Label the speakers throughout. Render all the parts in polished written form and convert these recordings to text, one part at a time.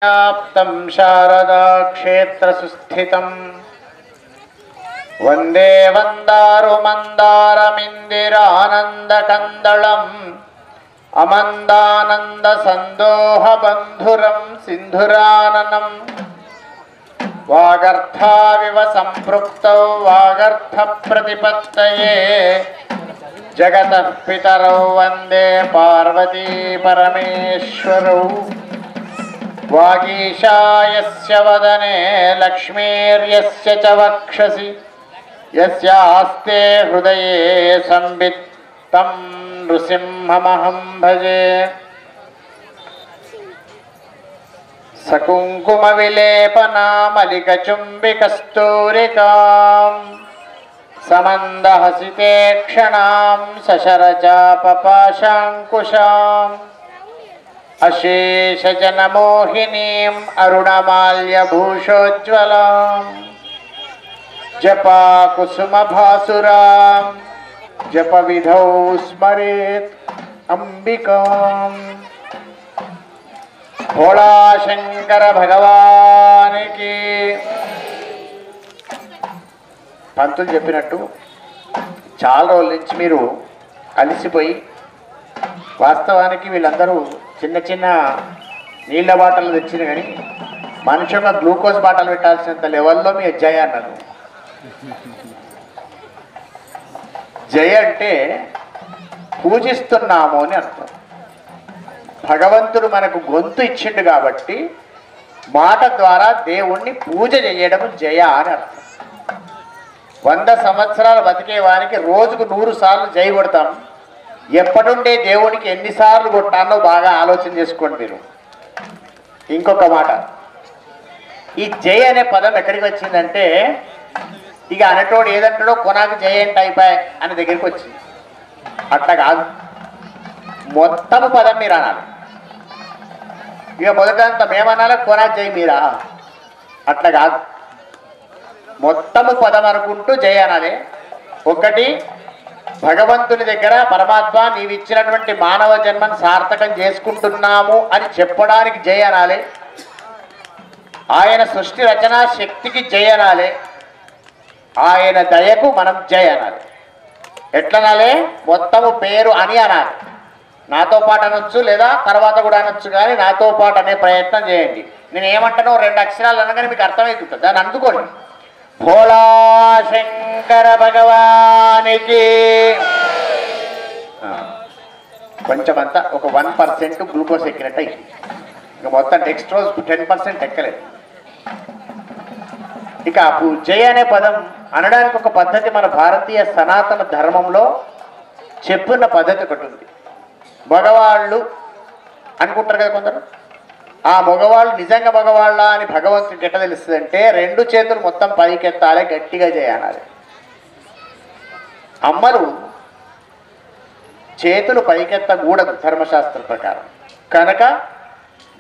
Speaker 1: व्याप्तं शारदा क्षेत्र सुस्थितं वंदे वंदारु मंदारमिंदिरानंदकंदलम् अमंदानंद संदोह बंधुरं सिंधुराननं वागर्थाविव संपृक्तौ वागर्थ प्रतिपत्तये जगतः पितरौ वंदे पार्वती परमेश्वरौ वागीशायस्य वदने लक्ष्मीर्यस्य च वक्षसि यस्यास्ते हृदये संवित् तं नृसिंहमहं भजे। सकुङ्कुमविलेपनामलिकचुम्बिकस्तूरिकां समन्दहसिते क्षणां सशरचापपाशाङ्कुशाम् अशेषजनमोहिनीं अरुणमाल्यभूषोज्ज्वलां जपाकुसुमभासुरां जपविधौ स्मरेत् अंबिकां। भोला शंकर भगवान की। పంతులు చెప్పినట్టు చాలా రోజుల నుంచి మీరు అలసిపోయి వాస్తవానికి వీళ్ళందరూ చిన్న చిన్న నీళ్ళ బాటలు తెచ్చిన కానీ మనిషి ఒక గ్లూకోజ్ బాటలు పెట్టాల్సినంత లెవెల్లో మీ జయ అన్నారు. జయ అంటే పూజిస్తున్నాము అని అర్థం. భగవంతుడు మనకు గొంతు ఇచ్చిండు కాబట్టి మాట ద్వారా దేవుణ్ణి పూజ చేయడం జయ అని అర్థం. 100 సంవత్సరాలు బతికే వారికి రోజుకు 100 సార్లు జై కొడతాం. ఎప్పటిండే దేవునికి ఎన్నిసార్లు కొట్టానో బాగా ఆలోచన చేసుకోండి మీరు. ఇంకొక మాట, ఈ జై అనే పదం ఎక్కడికి వచ్చిందంటే ఇక అనటోడు ఏదంటాడో కొనాకు జై అంటే అయిపోయి అని దగ్గరికి వచ్చింది. అట్లా కాదు, మొత్తము పదం మీరు అనాలి. ఇక మొదటంతా మేమనాలి కొనాకు జై మీరా, అట్లా కాదు. మొత్తము పదం అనుకుంటూ జై అనాలి. ఒకటి, భగవంతుని దగ్గర పరమాత్మ నీవు ఇచ్చినటువంటి మానవ జన్మను సార్థకం చేసుకుంటున్నాము అని చెప్పడానికి జై అనాలి. ఆయన సృష్టి రచనా శక్తికి జై అనాలి. ఆయన దయకు మనం జై అనాలి. ఎట్లనాలి? మొత్తము పేరు అని అనాలి. నాతో పాటు అనొచ్చు, లేదా తర్వాత కూడా అనొచ్చు, కానీ నాతో పాటు అనే ప్రయత్నం చేయండి. నేను ఏమంటానో 2 అక్షరాలు అనగానే మీకు అర్థమవుతుంది, దాన్ని అందుకోండి. భోళా శంకర భగవానికి. కొంచెం అంతా ఒక 1% గ్లూకోజ్ ఎక్కినట్టు అయింది. ఇంకా మొత్తం డెక్స్ట్రోజ్ 10% ఎక్కలేదు. ఇక జయ అనే పదం అనడానికి ఒక పద్ధతి మన భారతీయ సనాతన ధర్మంలో చెప్పున్న పద్ధతి ఒకటి ఉంది. మగవాళ్ళు అనుకుంటారు కదా కొందరు, ఆ మగవాళ్ళు నిజంగా మగవాళ్ళ అని భగవంతుడికి ఎట్లా తెలుస్తుందంటే 2 చేతులు మొత్తం పైకెత్తాలి, గట్టిగా చేయాలి. అమ్మలు చేతులు పైకెత్తకూడదు ధర్మశాస్త్రం ప్రకారం. కనుక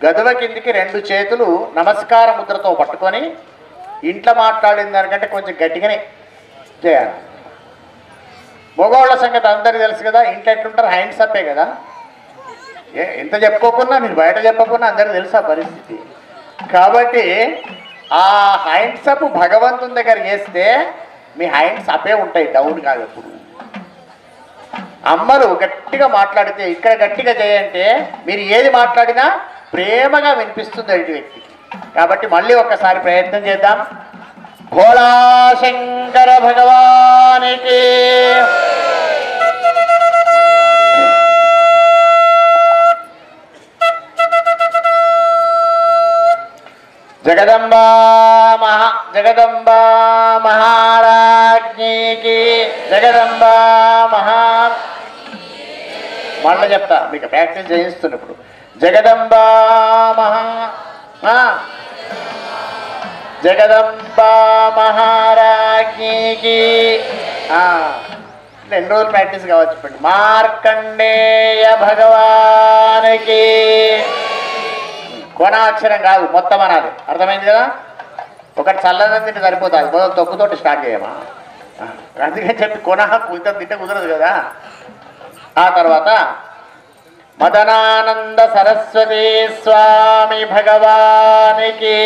Speaker 1: గదుల కిందికి 2 చేతులు నమస్కార ముద్రతో పట్టుకొని ఇంట్లో మాట్లాడిన దానికంటే కొంచెం గట్టిగానే చేయాలి. మగవాళ్ళ సంగతి అందరికీ తెలుసు కదా, ఇంట్లో ఎట్లుంటారు, హ్యాండ్స్ అప్పే కదా. ఎంత చెప్పుకోకున్నా, మీరు బయట చెప్పకున్నా అందరికీ తెలుసు ఆ పరిస్థితి. కాబట్టి ఆ హ్యాండ్స్ అప్ భగవంతుని దగ్గర చేస్తే మీ హ్యాండ్స్ అప్పే ఉంటాయి, డౌన్ కాదు ఎప్పుడు. అమ్మలు గట్టిగా మాట్లాడితే ఇక్కడ గట్టిగా చేయంటే మీరు ఏది మాట్లాడినా ప్రేమగా వినిపిస్తుంది ఎదుటి వ్యక్తికి. కాబట్టి మళ్ళీ ఒక్కసారి ప్రయత్నం చేద్దాం. భోళా శంకర భగవానికి. జగదంబా మహారాజ్ఞికి. జగదంబా మళ్ళీ చెప్తా, మీకు ప్రాక్టీస్ చేయిస్తున్నప్పుడు. జగదంబా జగదంబా మహారాజ్ఞికి. 2 రోజులు ప్రాక్టీస్ కావచ్చు. మార్కండేయ భగవానికి. కొనాక్షరం కాదు, మొత్తం అనాలి. అర్థమైంది కదా? ఒకటి చల్లదనం తింటే సరిపోతుంది, మొదలు తొక్కుతోటి స్టార్ట్ చేయమా. అందుకని చెప్పి కొన కొంచెం తింటే కుదరదు కదా. ఆ తర్వాత మదనానంద సరస్వతి స్వామి భగవానికి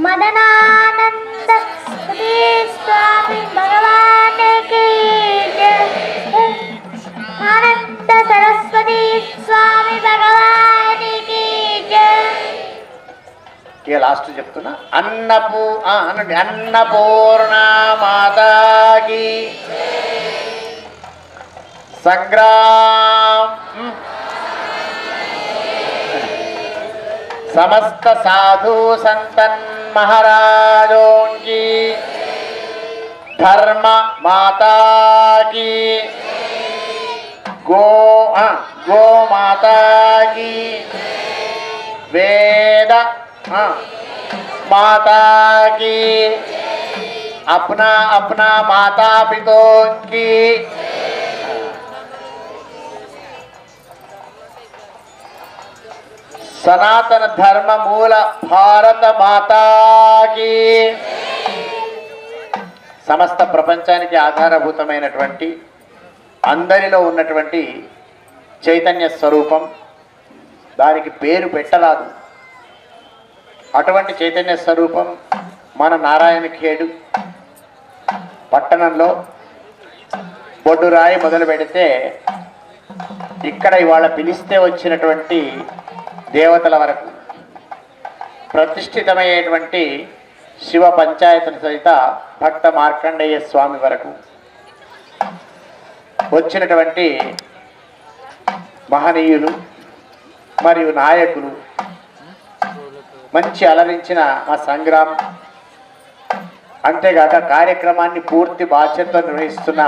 Speaker 2: మదనానంద సరస్వతి స్వామి భగవానికి ఆనంద సరస్వతి స్వామి భగవానికి
Speaker 1: లాస్ట్ చెప్తున్నా అనండి అన్నపూర్ణ మాతాకి సంగ్రామ్ సమస్త సాధు సంతన్ महाराजों की धर्म माता की गो माता की वेद माता की अपना अपना माता पितों की सनातन धर्म मूल भारत माता की समस्त ప్రపంచానికి ఆధారభూతమైనటువంటి అందరిలో ఉన్నటువంటి చైతన్య స్వరూపం దానికి పేరు పెట్టరాదు అటువంటి చైతన్య స్వరూపం మన నారాయణఖేడు పట్టణంలో బొడ్డురాయి మొదలు పెడితే ఇక్కడ ఇవాళ పిలిస్తే వచ్చినటువంటి దేవతల వరకు ప్రతిష్ఠితమయ్యేటువంటి శివ పంచాయతీ సహిత భక్త మార్కండేయ స్వామి వరకు వచ్చినటువంటి మహనీయులు మరియు నాయకులు మంచి అలరించిన మా సంగ్రామ్ అంతేగాక కార్యక్రమాన్ని పూర్తి బాధ్యతతో నిర్వహిస్తున్న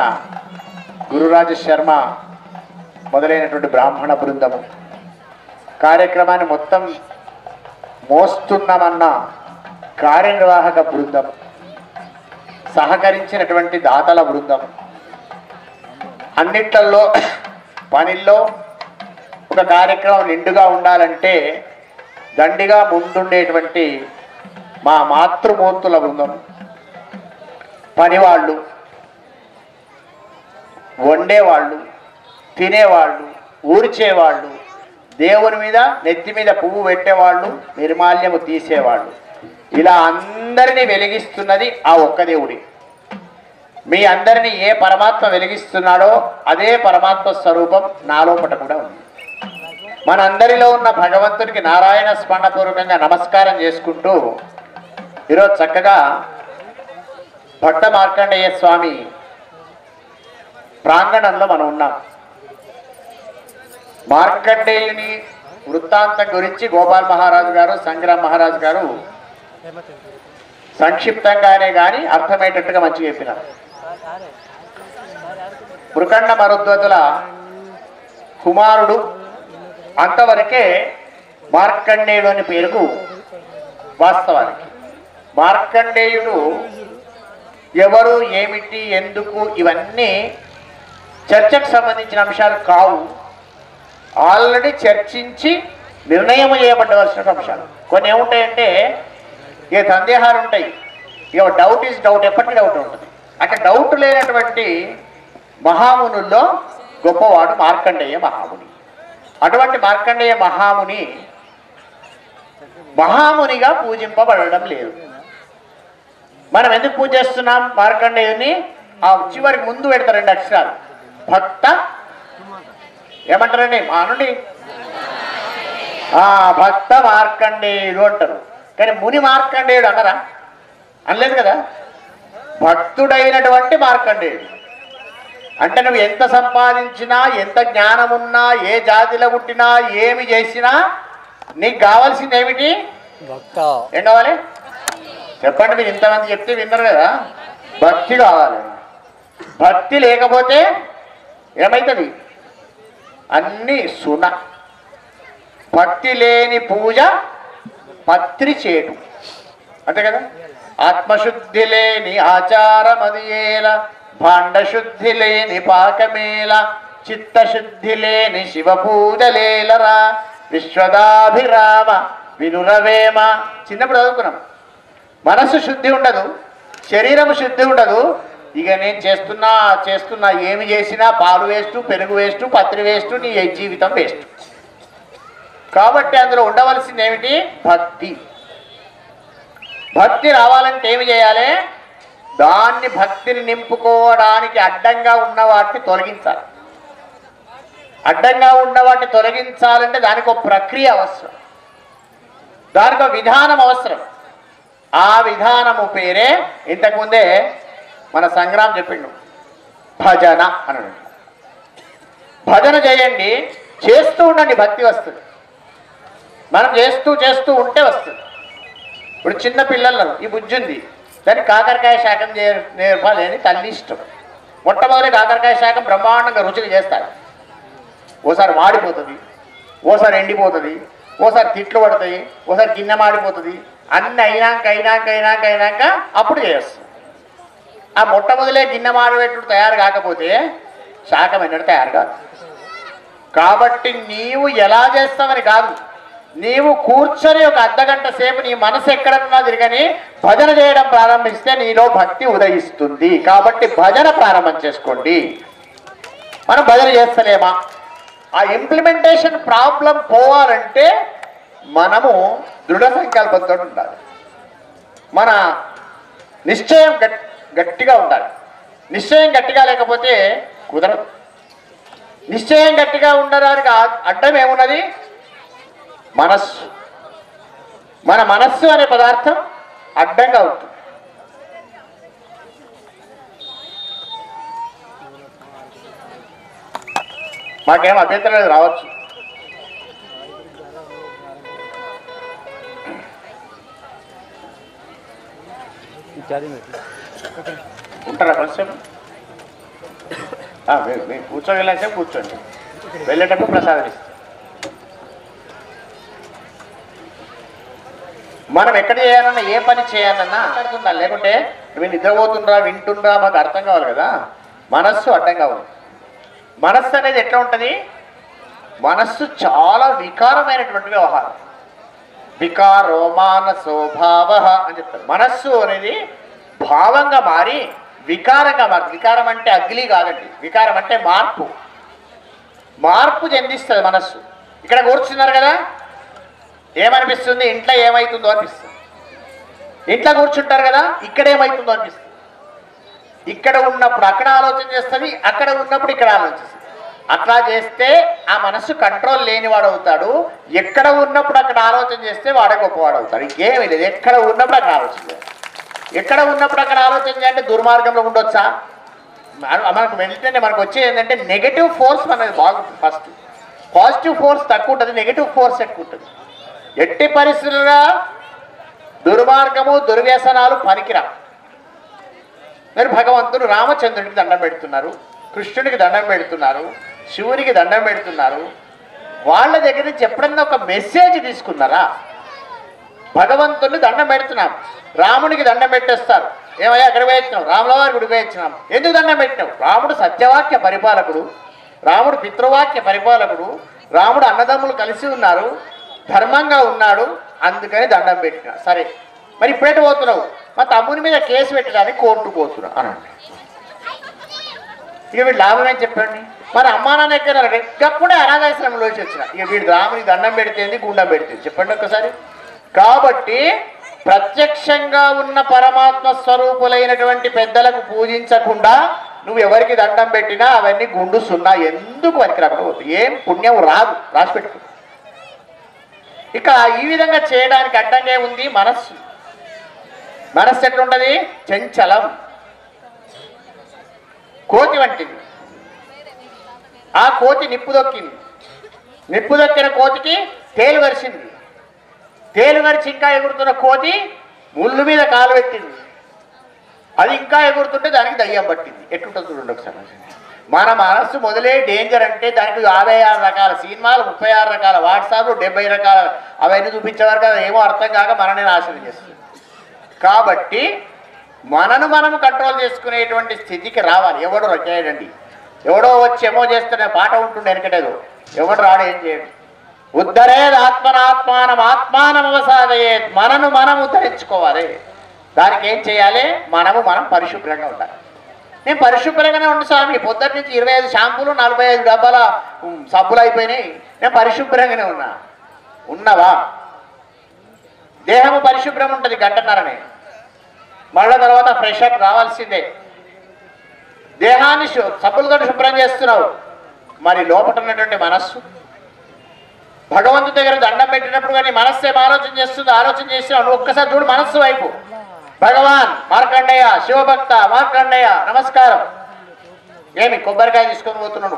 Speaker 1: గురురాజ శర్మ మొదలైనటువంటి బ్రాహ్మణ బృందము కార్యక్రమాన్ని మొత్తం మోస్తున్నామన్న కార్యనిర్వాహక బృందం సహకరించినటువంటి దాతల బృందం అన్నిట్లలో పనిల్లో ఒక కార్యక్రమం నిండుగా ఉండాలంటే దండిగా ముందుండేటువంటి మా మాతృమూర్తుల బృందం పనివాళ్ళు వండేవాళ్ళు తినేవాళ్ళు ఊడ్చేవాళ్ళు దేవుని మీద నెత్తి మీద పువ్వు పెట్టేవాళ్ళు నిర్మాల్యము తీసేవాళ్ళు ఇలా అందరినీ వెలిగిస్తున్నది ఆ ఒక్క దేవుడి మీ అందరినీ ఏ పరమాత్మ వెలిగిస్తున్నాడో అదే పరమాత్మ స్వరూపం నాలోపట కూడా ఉంది మనందరిలో ఉన్న భగవంతునికి నారాయణ స్మరణపూర్వకంగా నమస్కారం చేసుకుంటూ ఈరోజు చక్కగా భక్త మార్కండేయ స్వామి ప్రాంగణంలో మనం ఉన్నాం మార్కండేయుని వృత్తాంతం గురించి గోపాల్ మహారాజు గారు సంగ్రామ్ మహారాజు గారు సంక్షిప్తంగానే కానీ అర్థమయ్యేటట్టుగా మంచిగా చెప్పినారు మృకండ మరుద్వతుల కుమారుడు అంతవరకే మార్కండేయుడు అని పేరుకు వాస్తవానికి మార్కండేయుడు ఎవరు ఏమిటి ఎందుకు ఇవన్నీ చర్చకు సంబంధించిన అంశాలు కావు ఆల్రెడీ చర్చించి నిర్ణయం చేయబడ్డవలసిన అంశాలు కొన్ని ఏముంటాయంటే ఇక సందేహాలు ఉంటాయి ఇక డౌట్ ఈజ్ డౌట్ ఎప్పటికీ డౌట్ ఉంటుంది అక్కడ డౌట్ లేనటువంటి మహామునుల్లో గొప్పవాడు మార్కండేయ మహాముని అటువంటి మార్కండేయ మహామునిగా పూజింపబడడం లేదు మనం ఎందుకు పూజ చేస్తున్నాం మార్కండేయుని ఆ చివరికి ముందు పెడతారు 2 అక్షరాలు భక్త ఏమంటారండి మానుడి భక్త మార్కండేయుడు అంటారు కానీ ముని మార్కండేయుడు అన్నారా అనలేదు కదా భక్తుడైనటువంటి మార్కండేయుడు అంటే నువ్వు ఎంత సంపాదించినా ఎంత జ్ఞానం ఉన్నా ఏ జాతిలో పుట్టినా ఏమి చేసినా నీకు కావాల్సింది ఏమిటి ఏం కావాలి చెప్పండి మీరు ఇంతమంది చెప్తే విన్నారు కదా భక్తి కావాలి భక్తి లేకపోతే ఏమవుతుంది అన్నీ సున భక్తి లేని పూజ పత్రి చేటు అంతే కదా ఆత్మశుద్ధి లేని ఆచారమదియేల భాండశుద్ధి లేని పాకమేల చిత్తశుద్ధి లేని శివ పూజలేలరా విశ్వదాభిరామ వినురవేమ చిన్నప్పుడు చదువుకున్నాం మనసు శుద్ధి ఉండదు శరీరం శుద్ధి ఉండదు ఇక నేను చేస్తున్నా ఏమి చేసినా పాలు వేస్ట్, పెరుగు వేస్ట్, పత్రి వేస్ట్, నీ జీవితం వేస్ట్. కాబట్టి అందులో ఉండవలసింది ఏమిటి? భక్తి. భక్తి రావాలంటే ఏమి చేయాలి? దాన్ని భక్తిని నింపుకోవడానికి అడ్డంగా ఉన్న వాటిని తొలగించాలి. అడ్డంగా ఉన్న వాటిని తొలగించాలంటే దానికి ఒక ప్రక్రియ అవసరం, దానికి ఒక విధానం అవసరం. ఆ విధానము పేరే ఇంతకుముందే మన సంగ్రామ్ చెప్పిండు, భజన అని. భజన చేయండి, చేస్తూ ఉండండి, భక్తి వస్తుంది. మనం చేస్తూ ఉంటే వస్తుంది. ఇప్పుడు చిన్న పిల్లలు ఈ బుజ్జి ఉంది, దానికి కాకరకాయ శాఖం నేర్పాలని తల్లి ఇష్టం. మొట్టమొదటి కాకరకాయ శాఖం బ్రహ్మాండంగా రుచిగా చేస్తారు. ఓసారి మాడిపోతుంది, ఓసారి ఎండిపోతుంది, ఓసారి తిట్లు పడతాయి, ఓసారి గిన్నె మాడిపోతుంది. అన్నీ అయినాక అప్పుడు చేస్తాం. ఆ మొట్టమొదలే గిన్నె మాడబెట్టుడు తయారు కాకపోతే శాఖం ఎన్నడూ తయారు కాదు. కాబట్టి నీవు ఎలా చేస్తావని కాదు, నీవు కూర్చొని ఒక అర్ధగంట సేపు నీ మనసు ఎక్కడన్నా తిరగని భజన చేయడం ప్రారంభిస్తే నీలో భక్తి ఉదయిస్తుంది. కాబట్టి భజన ప్రారంభం చేసుకోండి. మనం భజన చేస్తలేమా? ఆ ఇంప్లిమెంటేషన్ ప్రాబ్లం పోవాలంటే మనము దృఢ సంకల్పంతో ఉండాలి. మన నిశ్చయం గట్టిగా ఉండాలి. నిశ్చయం గట్టిగా లేకపోతే కుదరదు. నిశ్చయం గట్టిగా ఉండడానికి అడ్డం ఏమున్నది? మనస్సు. మన మనస్సు అనే పదార్థం అడ్డంగా ఉంటుంది. మాకేం అభ్యంతరం లేదు, రావచ్చు. ఉంటారా కొంచెం? మీరు కూర్చోగలిసేపు కూర్చోండి, వెళ్ళేటప్పుడు ప్రసాదం ఇస్తాం. మనం ఎక్కడ చేయాలన్నా, ఏ పని చేయాలన్నా అర్థం, లేకుంటే నువ్వు నిద్రపోతుండ్రా వింటుండ్రా మాకు అర్థం కావాలి కదా. మనస్సు అడ్డంగా ఉంది. మనస్సు అనేది ఎట్లా ఉంటుంది? మనస్సు చాలా వికారమైనటువంటి వ్యవహారం. వికారో మానసో భావ అని చెప్తారు. మనస్సు అనేది భావంగా మారి వికారంగా మారుతుంది. వికారం అంటే అగ్లీ కాదండి, వికారం అంటే మార్పు చెందిస్తుంది మనస్సు. ఇక్కడ కూర్చున్నారు కదా, ఏమనిపిస్తుంది? ఇంట్లో ఏమవుతుందో అనిపిస్తుంది. ఇంట్లో కూర్చుంటారు కదా, ఇక్కడ ఏమవుతుందో అనిపిస్తుంది. ఇక్కడ ఉన్నప్పుడు అక్కడ ఆలోచన చేస్తుంది, అక్కడ ఉన్నప్పుడు ఇక్కడ ఆలోచిస్తుంది. అట్లా చేస్తే ఆ మనస్సు కంట్రోల్ లేనివాడు అవుతాడు. ఎక్కడ ఉన్నప్పుడు అక్కడ ఆలోచన చేస్తే వాడే గొప్పవాడు అవుతాడు. ఇంకేమీ లేదు. ఎక్కడ ఉన్నప్పుడు అక్కడ ఆలోచన చేయాలి. ఎక్కడ ఉన్నప్పుడు అక్కడ ఆలోచన చేయాలంటే దుర్మార్గంలో ఉండొచ్చా? మనకు వెంటనే మనకు వచ్చేది ఏంటంటే నెగటివ్ ఫోర్స్ మనది బాగుంటుంది. ఫస్ట్ పాజిటివ్ ఫోర్స్ తక్కువ ఉంటుంది, నెగటివ్ ఫోర్స్ ఎక్కువ ఉంటుంది. ఎట్టి పరిస్థితులుగా దుర్మార్గము దుర్వ్యసనాలు పనికిరా. మీరు భగవంతుడు రామచంద్రుడికి దండం పెడుతున్నారు, కృష్ణుడికి దండం పెడుతున్నారు, శివునికి దండం పెడుతున్నారు. వాళ్ళ దగ్గర నుంచి ఎప్పుడన్నా ఒక మెసేజ్ తీసుకున్నారా? భగవంతుడిని దండం పెడుతున్నాం, రామునికి దండం పెట్టేస్తారు. ఏమయ్యా అక్కడ వేయించినాం, రాముల వారి గుడికి వేయించినాం. ఎందుకు దండం పెట్టినాం? రాముడు సత్యవాక్య పరిపాలకుడు, రాముడు పితృవాక్య పరిపాలకుడు, రాముడు అన్నదమ్ములు కలిసి ఉన్నారు, ధర్మంగా ఉన్నాడు, అందుకని దండం పెట్టిన. సరే, మరి ఇప్పుడేట పోతున్నావు? మా తమ్ముని మీద కేసు పెట్టడానికి కోర్టుకు పోతున్నావు అనండి. ఇక వీడు లాభం ఏం చెప్పండి? మరి అమ్మా నాన్న ఎక్కడారంటే గప్పుడే అనాథాశ్రమంలోకి వచ్చిన. ఇక వీడు రామునికి దండం పెడితేంది, గుండం పెడితే చెప్పండి ఒక్కసారి. కాబట్టి ప్రత్యక్షంగా ఉన్న పరమాత్మ స్వరూపులైనటువంటి పెద్దలకు పూజించకుండా నువ్వు ఎవరికి దండం పెట్టినా అవన్నీ గుండు సున్నా, ఎందుకు పనికి రాకుండా పోతుంది. ఏం పుణ్యం రాదు, రాసి పెట్టుకో. ఇక ఈ విధంగా చేయడానికి అడ్డంగా ఉంది మనస్సు. మనస్సు ఎట్లుంటుంది? చంచలం, కోతి వంటిది. ఆ కోతి నిప్పు దొక్కింది, నిప్పు దొక్కిన కోతికి తేలు గరిచింది, తేలు గరిచి ఇంకా ఎగురుతున్న కోతి ముళ్ళు మీద కాలు పెట్టింది, అది ఇంకా ఎగురుతుంటే దానికి దయ్యం పట్టింది. ఎట్లుంటుంది చూడండి ఒకసారి. మన మనస్సు మొదలే డేంజర్ అంటే దానికి 56 రకాల సినిమాలు, 36 రకాల వాట్సాప్లు, 70 రకాల అవన్నీ చూపించేవారు కదా, ఏమో అర్థం కాక మననే నాశనం చేస్తుంది. కాబట్టి మనను మనము కంట్రోల్ చేసుకునేటువంటి స్థితికి రావాలి. ఎవడు చేయడండి, ఎవడో వచ్చి ఏమో చేస్తున్న పాట ఉంటుండే వెనకటేదో, ఎవడు రాడు, ఏం చేయడు. ఉద్ధరేది ఆత్మనాత్మానం ఆత్మానం అవసాదయేత్. మనను మనం ఉద్ధరించుకోవాలి. దానికి ఏం చేయాలి? మనం పరిశుభ్రంగా ఉండాలి. నేను పరిశుభ్రంగానే ఉండు స్వామి, పొద్దున్న నుంచి 25 షాంపూలు 45 డబ్బాల సబ్బులు అయిపోయినాయి, నేను పరిశుభ్రంగానే ఉన్నావా? దేహము పరిశుభ్రం ఉంటుంది గంటన్నరనే, మళ్ళా తర్వాత ఫ్రెష్ అప్ రావాల్సిందే. దేహాన్ని సబ్బులతో శుభ్రం చేస్తున్నావు, మరి లోపల ఉన్నటువంటి మనస్సు భగవంతుడి దగ్గర దండం పెట్టినప్పుడు కానీ మనస్సు ఏం ఆలోచన చేస్తుందో ఆలోచన చేస్తున్నావు. నువ్వు ఒక్కసారి చూడు మనస్సు వైపు. భగవాన్ మార్కండేయ, శివభక్త మార్కండేయ నమస్కారం. ఏమి కొబ్బరికాయ తీసుకొని పోతున్నాడు,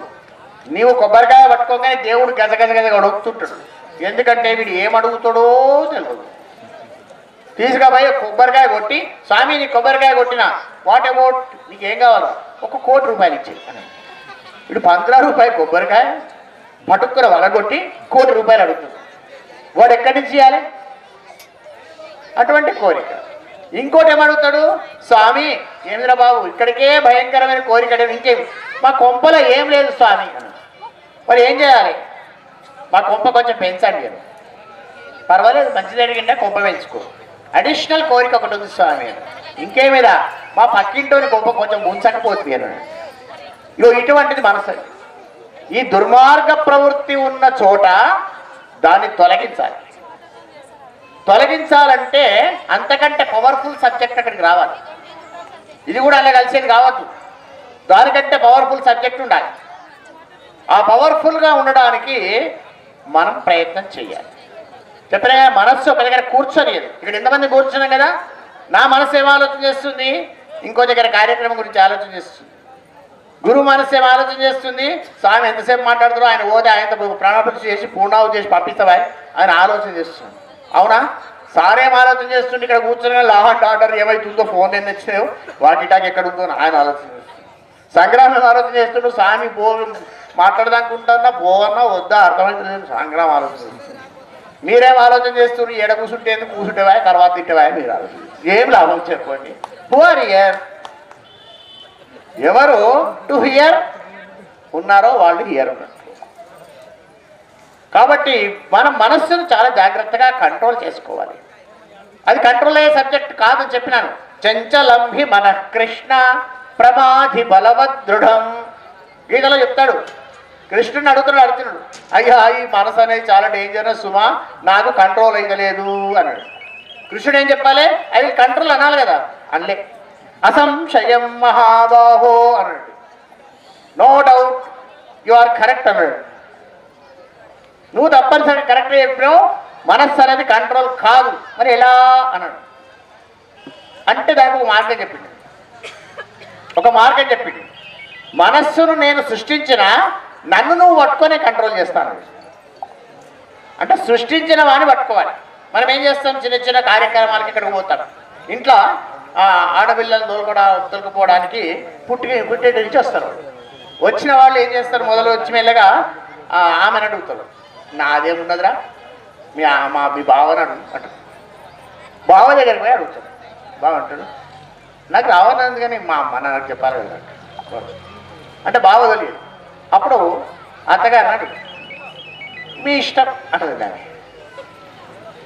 Speaker 1: నీవు కొబ్బరికాయ పట్టుకోగానే దేవుడు గజగజగజ అడుగుతుంటాడు. ఎందుకంటే వీడు ఏమడుగుతాడో తెలియదు. తీసుకుపోయి కొబ్బరికాయ కొట్టి, స్వామి నీ కొబ్బరికాయ కొట్టినా వాట్ అబౌట్, నీకేం కావాలో 1 కోటి రూపాయలు ఇచ్చేది అని. వీడు 15 రూపాయలు కొబ్బరికాయ పటుక్కున వలగొట్టి 1 కోటి రూపాయలు అడుగుతుంది. వాడు ఎక్కడి నుంచి ఇవ్వాలి అటువంటి కోరిక? ఇంకోటి ఏమడుగుతాడు, స్వామి ఏమిరా బాబు ఇక్కడికే భయంకరమైన కోరిక, ఇంకేమి మా కొంపలో ఏం లేదు స్వామి అని. మరి ఏం చేయాలి? మా కొంప కొంచెం పెంచండి అని. పర్వాలేదు మంచిది అడిగిందా కొంప పెంచుకో. అడిషనల్ కోరిక ఒకటి ఉంది స్వామి అని. ఇంకేమిరా మా పక్కింటోని కొంప కొంచెం ఉంచకపోతుంది అని. ఇగో ఇటువంటిది మనసు. ఈ దుర్మార్గ ప్రవృత్తి ఉన్న చోట దాన్ని తొలగించాలి. తొలగించాలంటే అంతకంటే పవర్ఫుల్ సబ్జెక్ట్ అక్కడికి రావాలి. ఇది కూడా అలా కలిసేది కావద్దు, దానికంటే పవర్ఫుల్ సబ్జెక్ట్ ఉండాలి. ఆ పవర్ఫుల్గా ఉండడానికి మనం ప్రయత్నం చేయాలి. చెప్పిన మనస్సు ఒక దగ్గర కూర్చొనియదు. ఇక్కడ ఎంతమంది కూర్చున్నాం కదా, నా మనసు ఏం ఆలోచన చేస్తుంది, ఇంకో దగ్గర కార్యక్రమం గురించి ఆలోచన చేస్తుంది. గురువు మనసు ఏం ఆలోచన చేస్తుంది, స్వామి ఎంతసేపు మాట్లాడుతారో ఆయన పోతే ఆయనతో ప్రాణప్రతిష్ఠ చేసి పూర్ణాహుతి చేసి పంపిస్తావా ఆయన ఆలోచన చేస్తుంది. అవునా? సారేం ఆలోచన చేస్తుంటే ఇక్కడ కూర్చుని లా అండ్ ఆర్డర్ ఏమైతుందో, ఫోన్ ఏం తెచ్చినాయో, వాకిటాకి ఎక్కడ ఉందో ఆయన ఆలోచన చేస్తుంది. సంగ్రామం ఆలోచన చేస్తుంటే స్వామి మాట్లాడదానుకుంటున్నా పోవన్నా వద్దా అర్థమవుతుంది. సంగ్రామం ఆలోచన చేస్తుంది. మీరేం ఆలోచన చేస్తున్నారు, ఎడ కూర్చుంటే ఎందుకు కూర్చుంటేవా తర్వాత తింటేవా మీరు ఆలోచన. ఏం లాభం చెప్పండి. Who are here? ఎవరు టు హియర్ ఉన్నారో వాళ్ళు హియర్ ఉన్నారు. కాబట్టి మనం మనస్సును చాలా జాగ్రత్తగా కంట్రోల్ చేసుకోవాలి. అది కంట్రోల్ అయ్యే సబ్జెక్ట్ కాదని చెప్పినాను. చంచలంభి మన కృష్ణ ప్రమాధి బలవదృఢం. గీతలో చెప్తాడు, కృష్ణుని అడుగుతున్నాడు అర్జునుడు, అయ్యా ఈ మనసు అనేది చాలా డేంజరస్ సుమా, నాకు కంట్రోల్ అయ్యలేదు అన్నాడు. కృష్ణుడు ఏం చెప్పాలి? అది కంట్రోల్ అనాలి కదా, అనలే. అసంశయం మహాబాహో అన్నాడు. No doubt you are correct అన్నాడు. నువ్వు తప్పనిసరి కరెక్ట్ చెప్పినావు, మనస్సు అనేది కంట్రోల్ కాదు, మరి ఎలా అన్నాడు. అంటే దానికి ఒక మార్గం చెప్పింది. మనస్సును నేను సృష్టించిన, నన్ను నువ్వు పట్టుకొనే కంట్రోల్ చేస్తాను. అంటే సృష్టించిన వాడిని పట్టుకోవాలి. మనం ఏం చేస్తాం, చిన్న చిన్న కార్యక్రమాలకి ఇక్కడికి పోతాం. ఇంట్లో ఆడపిల్లలు తొలకపోవడానికి పుట్టేటి నుంచి వస్తారు. వచ్చిన వాళ్ళు ఏం చేస్తారు, మొదలు వచ్చి మెల్లగా ఆమెను అడుగుతారు, నాదేమున్నదిరా మీ బావని అంటారు. బావ దగ్గరికి పోయి అడుగుతాడు. బావ అంటాడు, నాకు రావన్నది కానీ మా అమ్మ నాకు చెప్పాలి కదా అంటే బావ తెలియదు. అప్పుడు అత్తగారు అన్నాడు, మీ ఇష్టం అంటుంది. దాన్ని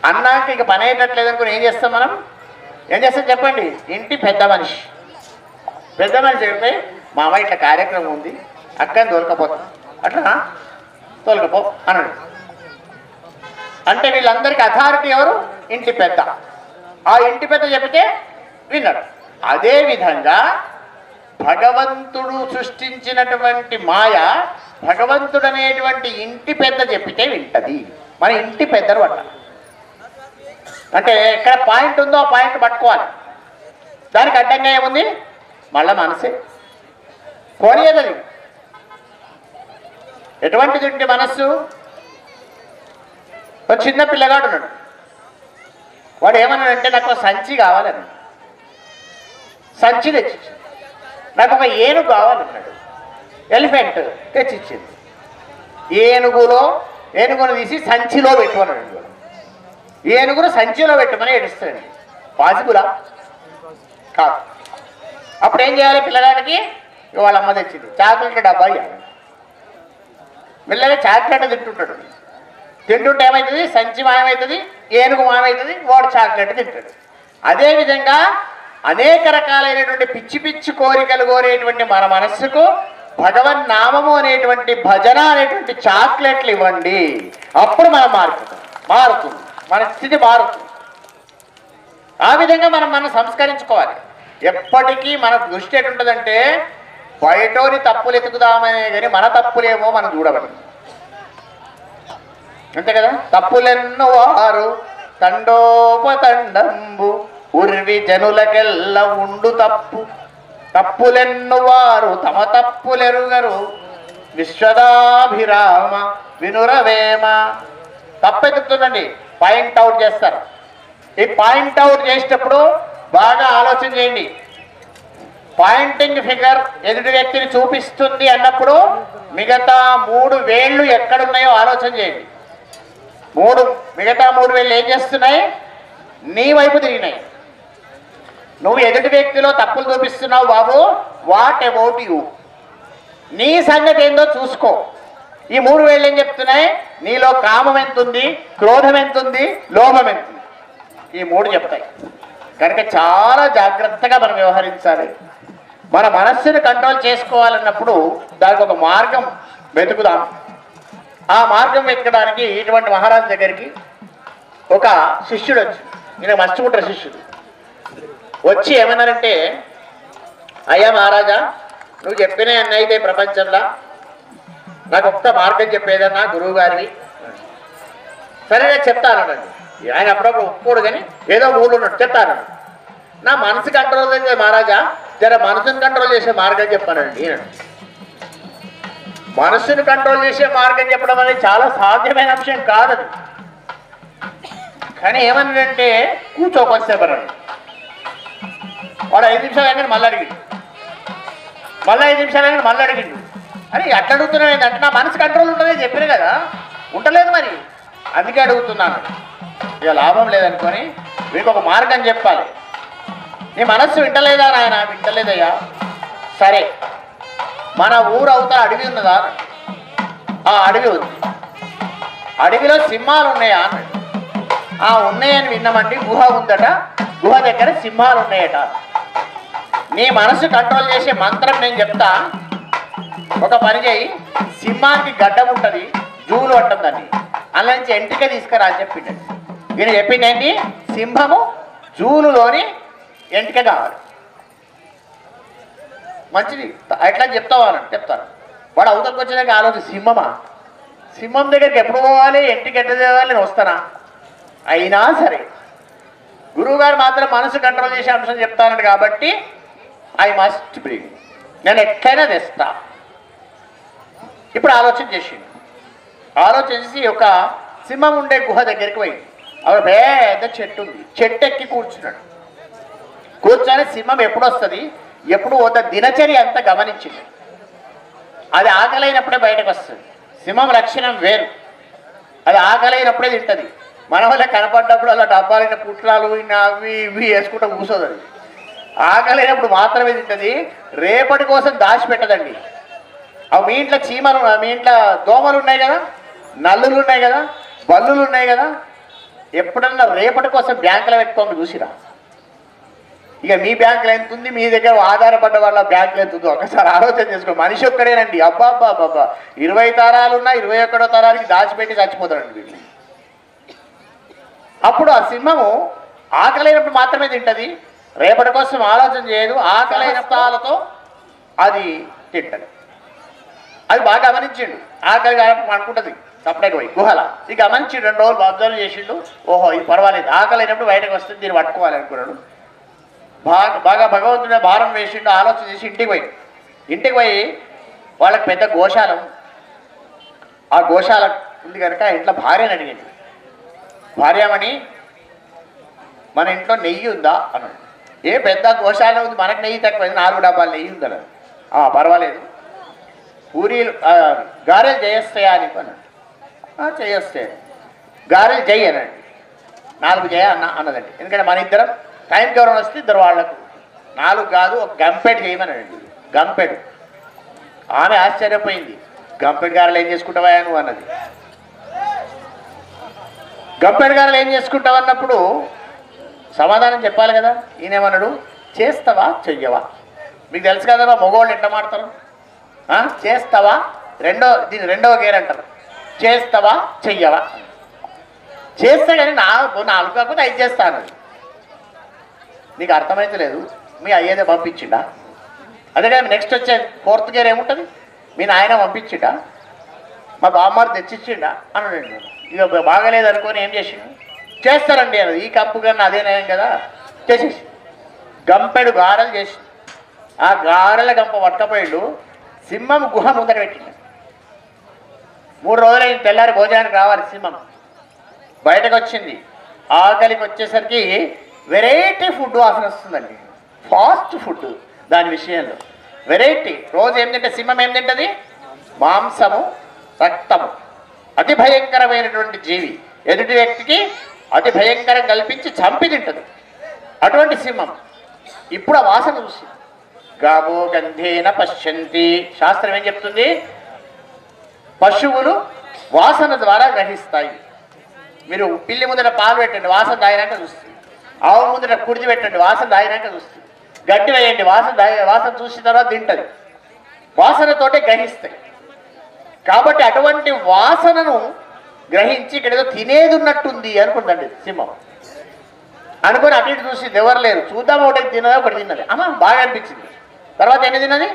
Speaker 1: అన్నాక ఇక పని అయ్యేటట్లేదు అనుకుని ఏం చేస్తాం మనం, ఏం చేస్తాం చెప్పండి? ఇంటి పెద్ద మనిషి చెప్పి మామ ఇట్లా కార్యక్రమం ఉంది అక్కని తోలుకపోతాం, అట్లా తోలుకపో అన్నాడు. అంటే వీళ్ళందరికీ అథారిటీ ఎవరు? ఇంటి పెద్ద. ఆ ఇంటి పెద్ద చెబితే విన్నాడు. అదేవిధంగా భగవంతుడు సృష్టించినటువంటి మాయ భగవంతుడు అనేటువంటి ఇంటి పెద్ద చెప్పితే వింటది. మన ఇంటి పెద్దరు అట్లా. అంటే ఎక్కడ పాయింట్ ఉందో ఆ పాయింట్ పట్టుకోవాలి. దానికి అడ్డంగా ఏముంది? మళ్ళా మనసే కోరియదది. ఎటువంటిది ఉంటే మనస్సు? ఒక చిన్న పిల్లగాడు ఉన్నాడు. వాడు ఏమన్నాడంటే నాకు సంచి కావాలని. సంచి తెచ్చిచ్చింది. నాకు ఒక ఏనుగు కావాలన్నాడు. ఎలిఫెంట్ తెచ్చిచ్చింది. ఏనుగును తీసి సంచిలో పెట్టుకున్నాడు. ఏనుగును సంచిలో పెట్టమని ఏడుస్తాడు. పాజిబులా? కాదు. అప్పుడు ఏం చేయాలి? పిల్లగానికి వాళ్ళ అమ్మ తెచ్చింది చాక్లెట్ డబ్బా ఇవ్వాలి. పిల్లగా చాక్లెట్ తింటుంటే ఏమవుతుంది? సంచి మాయమవుతుంది, ఏనుగు మాయమవుతుంది, వాడు చాక్లెట్ తింటాడు. అదేవిధంగా అనేక రకాలైనటువంటి పిచ్చి పిచ్చి కోరికలు కోరేటువంటి మన మనస్సుకు భగవన్ నామము అనేటువంటి భజన అనేటువంటి చాక్లెట్లు ఇవ్వండి. అప్పుడు మనం మారుతుంది, మన స్థితి మారుతుంది. ఆ విధంగా మనం సంస్కరించుకోవాలి. ఎప్పటికీ మన దృష్టి ఎటుంటుందంటే బయటోని తప్పులు ఎతుకుదామనే కానీ మన తప్పులేమో మనం చూడబడి, అంతే కదా. తప్పులెన్నో వారు తండోపతండంబు ఉర్వి జనులకెల్ల ఉండు తప్పు, తప్పులెన్ను వారు తమ తప్పులెరుగరు విశ్వదాభిరామ వినురవేమ. తప్పెతుకుతుందండి, పాయింట్ అవుట్ చేస్తారు. ఈ పాయింట్ అవుట్ చేసేటప్పుడు బాగా ఆలోచన చేయండి. పాయింటింగ్ ఫిగర్ ఎదుటి వ్యక్తిని చూపిస్తుంది అన్నప్పుడు మిగతా 3 వేళ్ళు ఎక్కడున్నాయో ఆలోచన చేయండి. మిగతా 3 వేళ్ళు ఏం చేస్తున్నాయి? నీ వైపు తిరిగినాయి. నువ్వు ఎదుటి వ్యక్తిలో తప్పులు చూపిస్తున్నావు బాబు, వాట్ అబౌట్ యూ? నీ సంగతి ఏందో చూసుకో. ఈ 3 వేళ్ళు ఏం చెప్తున్నాయి? నీలో కామం ఎంతుంది, క్రోధం ఎంతుంది, లోభం ఎంతుంది. ఈ 3 చెప్తాయి. కనుక చాలా జాగ్రత్తగా మనం వ్యవహరించాలి. మన మనస్సును కంట్రోల్ చేసుకోవాలన్నప్పుడు దానికి ఒక మార్గం వెతుకుదాం. ఆ మార్గం వెతకడానికి ఇటువంటి మహారాజు దగ్గరికి ఒక శిష్యుడు వచ్చి, ఈయన మర్చిపుట్ర శిష్యుడు వచ్చి ఏమన్నారంటే, అయ్యా మహారాజా, నువ్వు చెప్పిన అన్నీ అయితే ప్రపంచంలో నాకు ఒక్క మార్గం చెప్పేదన్నా గురువు గారివి. సరే నేను చెప్తానండి. ఆయన అప్పుడప్పుడు ఒప్పుకోడు కానీ ఏదో ఊళ్ళో ఉన్నట్టు చెప్తాను. నా మనసు కంట్రోల్ చేసే మహారాజా, జర మనసుని కంట్రోల్ చేసే మార్గం చెప్పానండి. మనస్సును కంట్రోల్ చేసే మార్గం చెప్పడం అనేది చాలా సాధ్యమైన అంశం కాదు. కానీ ఏమన్నాడంటే, కూర్చో కొంతసేపు అన్నాడు. వాడు 5 నిమిషాలు అయినా మళ్ళీ అడిగిండు, మళ్ళీ 5 నిమిషాలు అయినా మళ్ళీ అడిగిండు. అని ఎట్లా అడుగుతున్నాను ఏంటంటే, నా మనసు కంట్రోల్ ఉంటుందని చెప్పారు కదా, ఉండలేదు మరి, అందుకే అడుగుతున్నాను. ఇక లాభం లేదనుకొని మీకు ఒక మార్గం చెప్పాలి. నీ మనస్సు వింటలేదా నాయన? వింటలేదయ్యా. సరే, మన ఊరు అవతల అడవి ఉన్నదా? ఆ అడవి ఉంది. అడవిలో సింహాలు ఉన్నాయా అన్నాడు. ఉన్నాయని విన్నామండి. గుహ ఉందట, గుహ దగ్గర సింహాలు ఉన్నాయట. నీ మనసు కంట్రోల్ చేసే మంత్రం నేను చెప్తా, ఒక పని చేయి. సింహానికి గడ్డం ఉంటుంది, జూలు అంటుందండి, అందులో నుంచి ఎంటిక తీసుకురా అని చెప్పిండండి. ఈయన చెప్పిండేంటి? సింహము జూలులోని ఎంటిక కావాలి. మంచిది, ఎట్లా చెప్తావా అని చెప్తాను. వాడు అవతలకు వచ్చినాక ఆలోచన, సింహం దగ్గరికి ఎప్పుడు పోవాలి, ఎంటిక ఎట్లా తేవాలి, నేను వస్తానా? అయినా సరే గురువుగారు మాత్రం మనసు కంట్రోల్ చేసే అంశం చెప్తానండి కాబట్టి ఐ మస్ట్ బ్రింగ్, నేను ఎట్లయినా తెస్తా. ఇప్పుడు ఆలోచన చేసి ఒక సింహం ఉండే గుహ దగ్గరికి పోయింది. అక్కడ పెద్ద చెట్టు ఉంది. చెట్టు ఎక్కి కూర్చున్నాడు. కూర్చొని సింహం ఎప్పుడు వస్తుంది, ఎప్పుడు పోతా, దినచర్య అంతా గమనించింది. అది ఆకలైనప్పుడే బయటకు వస్తుంది. సింహం లక్షణం వేరు, అది ఆకలైనప్పుడే తింటుంది. మన వల్ల కనపడ్డప్పుడు అలా డబ్బాలైన పుట్లాలు అవి ఇవి వేసుకుంటూ కూర్చోదు. అది ఆకలైనప్పుడు మాత్రమే తింటుంది. రేపటి కోసం దాచిపెట్టదండి. అవి మీ ఇంట్లో చీమలు, మీ ఇంట్లో దోమలు ఉన్నాయి కదా, నల్లులు ఉన్నాయి కదా, బల్లులు ఉన్నాయి కదా, ఎప్పుడన్నా రేపటి కోసం బ్యాంకులో పెట్టుకోమని చూసిరా? ఇక మీ బ్యాంకులో ఎంత ఉంది, మీ దగ్గర ఆధారపడ్డ వాళ్ళ బ్యాంకులో ఎంత ఉందో ఒకసారి ఆలోచన చేసుకో. మనిషి ఒక్కడేనండి, అబ్బా 20 తరాలున్నా 21వ తరానికి దాచిపెట్టి చచ్చిపోతాడండి వీళ్ళు. అప్పుడు ఆ సింహము ఆకలైనప్పుడు మాత్రమే తింటుంది, రేపటి కోసం ఆలోచన చేయదు. ఆకలైన తాలతో అది తింటది. అది బాగా గమనించిండు. ఆకలి కానప్పుడు అనుకుంటుంది సపరేట్ పోయి గుహల. ఇది గమనించి 2 రోజులు అబ్జర్వ్ చేసిండు. ఓహో, ఇది పర్వాలేదు, ఆకలైనప్పుడు బయటకు వస్తుంది, దీన్ని పట్టుకోవాలి అనుకున్నాడు. బాగా భగవంతుడే భారం వేసిండు. ఆలోచన చేసి ఇంటికి పోయి వాళ్ళకి పెద్ద గోశాల, ఆ గోశాల ఉంది కనుక ఇంట్లో భార్యని అడిగింది. భార్యమని, మన ఇంట్లో నెయ్యి ఉందా అన్నాడు. ఏ పెద్ద గోశాల ఉంది, మనకు నెయ్యి తక్కువైంది, 4 డబ్బాలు నెయ్యి ఉందన్నాడు. పర్వాలేదు, పూరీలు గారెలు చేయొస్తాయా అని అన్నాడు. చేయొస్తాయి, గారెలు చెయ్యి అనండి, 4 చేయ అన్నదండి. ఎందుకంటే మన ఇద్దరం టైంకి ఎవరైనా వస్తే 2 వాళ్ళకు 4 కాదు, ఒక గంపెడు చేయమనండి. గంపెడు. ఆమె ఆశ్చర్యపోయింది. గంపెడు గారెలు ఏం చేసుకుంటావా నువ్వు అన్నది. గంపెడు గారెలు ఏం చేసుకుంటావు అన్నప్పుడు సమాధానం చెప్పాలి కదా. ఈయనేమన్నాడు, చేస్తావా చెయ్యవా? మీకు తెలుసు కదా మగవాళ్ళు ఎట్లా మాడతారు. చేస్తావా దీని రెండవ గేర్ అంటారు. చేస్తావా చెయ్యవా? చేస్తా కానీ నాలుగు కాకపోతే 5 చేస్తాను. నీకు అర్థమైతే లేదు. మీ అయ్యేదే పంపించిండా? అదే కదా నెక్స్ట్ వచ్చే 4th గేర్ ఏముంటుంది? మీ నాయన పంపించిండా? మా బామ్మారు తెచ్చిచ్చిండా అన్నాడు. ఇక బాగాలేదు అనుకొని ఏం చేసిండు? చేస్తారండి అన్నది. ఈ కంపు కన్నా అదే నయం కదా చేసేసి గంపెడు గారెలు చేసి ఆ గారెల గంప పట్టకపోయిండు. సింహం గుహ ముందర పెట్టిండు. 3 రోజులైంది. తెల్లారి భోజనానికి రావాలి. సింహం బయటకు వచ్చింది. ఆకలికి వచ్చేసరికి వెరైటీ ఫుడ్ వాసన వస్తుందండి. Fast food. దాని విషయంలో వెరైటీ. రోజు ఏం తింటే సింహం ఏం తింటుంది? మాంసము, రక్తము. అతి భయంకరమైనటువంటి జీవి. ఎదుటి వ్యక్తికి అతి భయంకరం కల్పించి చంపి తింటుంది అటువంటి సింహం. ఇప్పుడు ఆ వాసన చూసి గావో గంధేన పశ్యంతి. శాస్త్రం ఏం చెప్తుంది? పశువులు వాసన ద్వారా గ్రహిస్తాయి. మీరు పిల్లి ముందర పాలు పెట్టండి, వాసన దాగినాక చూస్తుంది. ఆవు ముందర కుడిది పెట్టండి, వాసన దాగినాక చూస్తుంది. గడ్డి వేయండి, వాసన చూసిన తర్వాత తింటుంది. వాసనతోటే గ్రహిస్తాయి. కాబట్టి అటువంటి వాసనను గ్రహించి ఇక్కడ ఏదో తినేది ఉన్నట్టుంది అనుకుందండి సింహం. అనుకొని అటు ఇటు చూసి ఎవరు లేరు, చూద్దాం ఒకటి తిన్నదా, ఒకటి తిన్నది. అమ్మ బాగా అనిపించింది. తర్వాత ఎన్ని తిన్నది